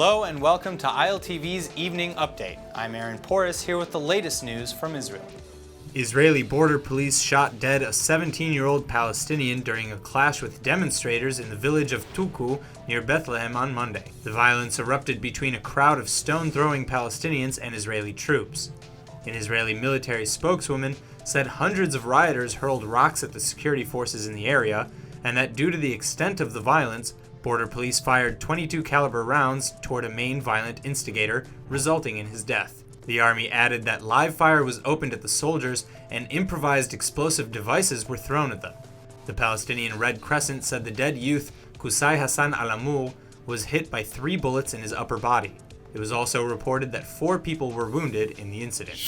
Hello and welcome to ILTV's Evening Update. I'm Aaron Porras here with the latest news from Israel. Israeli border police shot dead a 17-year-old Palestinian during a clash with demonstrators in the village of Tuku near Bethlehem on Monday. The violence erupted between a crowd of stone-throwing Palestinians and Israeli troops. An Israeli military spokeswoman said hundreds of rioters hurled rocks at the security forces in the area, and that due to the extent of the violence, border police fired .22 caliber rounds toward a main violent instigator, resulting in his death. The army added that live fire was opened at the soldiers and improvised explosive devices were thrown at them. The Palestinian Red Crescent said the dead youth, Qusay Hassan al-Amul, was hit by 3 bullets in his upper body. It was also reported that 4 people were wounded in the incident.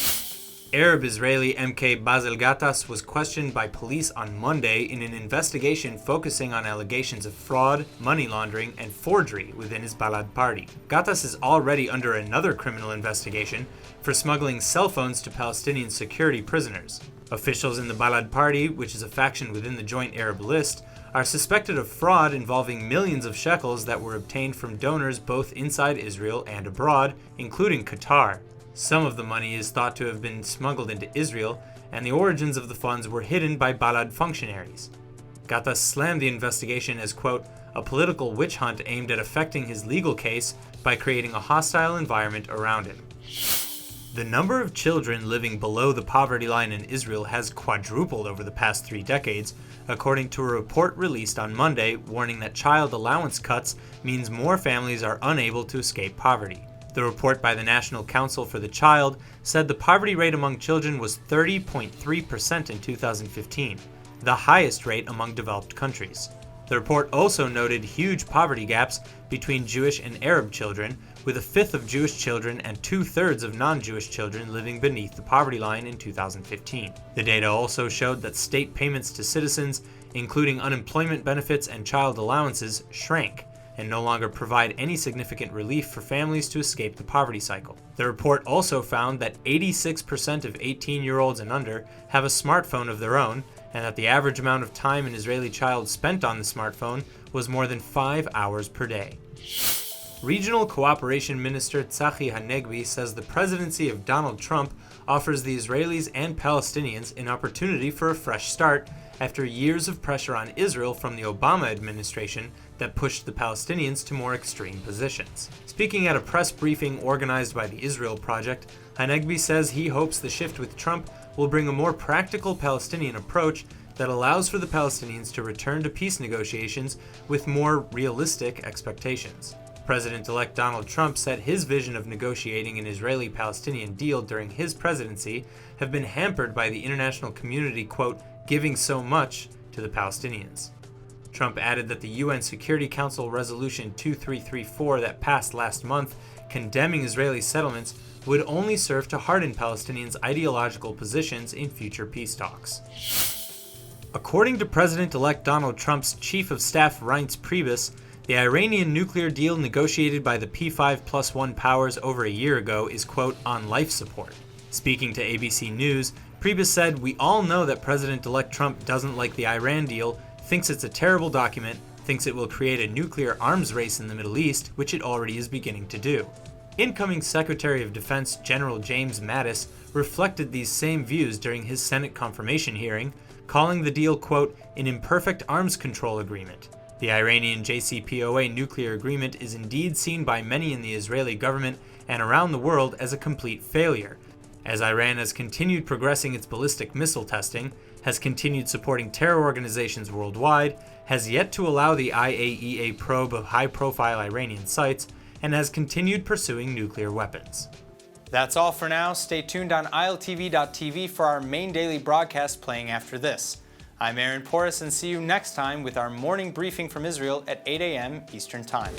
ArabIsraeli MK Ghattas was questioned by police on Monday in an investigation focusing on allegations of fraud, money laundering, and forgery within his Balad party. Ghattas is already under another criminal investigation for smuggling cell phones to Palestinian security prisoners. Officials in the Balad party, which is a faction within the Joint Arab List, are suspected of fraud involving millions of shekels that were obtained from donors both inside Israel and abroad, including Qatar. Some of the money is thought to have been smuggled into Israel, and the origins of the funds were hidden by Balad functionaries. Ghattas slammed the investigation as, quote, a political witch hunt aimed at affecting his legal case by creating a hostile environment around him. The number of children living below the poverty line in Israel has quadrupled over the past 3 decades, according to a report released on Monday warning that child allowance cuts means more families are unable to escape poverty. The report by the National Council for the Child said the poverty rate among children was 30.3% in 2015, the highest rate among developed countries. The report also noted huge poverty gaps between Jewish and Arab children, with 1/5 of Jewish children and 2/3 of non-Jewish children living beneath the poverty line in 2015. The data also showed that state payments to citizens, including unemployment benefits and child allowances, shrank and no longer provide any significant relief for families to escape the poverty cycle. The report also found that 86% of 18-year-olds and under have a smartphone of their own, and that the average amount of time an Israeli child spent on the smartphone was more than 5 hours per day. Regional Cooperation Minister Tzachi Hanegbi says the presidency of Donald Trump offers the Israelis and Palestinians an opportunity for a fresh start after years of pressure on Israel from the Obama administration that pushed the Palestinians to more extreme positions. Speaking at a press briefing organized by the Israel Project, Hanegbi says he hopes the shift with Trump will bring a more practical Palestinian approach that allows for the Palestinians to return to peace negotiations with more realistic expectations. President-elect Donald Trump said his vision of negotiating an Israeli-Palestinian deal during his presidency have been hampered by the international community, quote, giving so much to the Palestinians. Trump added that the UN Security Council Resolution 2334 that passed last month condemning Israeli settlements would only serve to harden Palestinians' ideological positions in future peace talks. According to President-elect Donald Trump's Chief of Staff Reince Priebus, the Iranian nuclear deal negotiated by the P5+1 powers over a year ago is, quote, on life support. Speaking to ABC News, Priebus said, we all know that President-elect Trump doesn't like the Iran deal, thinks it's a terrible document, thinks it will create a nuclear arms race in the Middle East, which it already is beginning to do. Incoming Secretary of Defense General James Mattis reflected these same views during his Senate confirmation hearing, calling the deal, quote, an imperfect arms control agreement. The Iranian JCPOA nuclear agreement is indeed seen by many in the Israeli government and around the world as a complete failure, as Iran has continued progressing its ballistic missile testing, has continued supporting terror organizations worldwide, has yet to allow the IAEA probe of high-profile Iranian sites, and has continued pursuing nuclear weapons. That's all for now. Stay tuned on ILTV.tv for our main daily broadcast playing after this. I'm Aaron Porras, and see you next time with our morning briefing from Israel at 8 a.m. Eastern Time.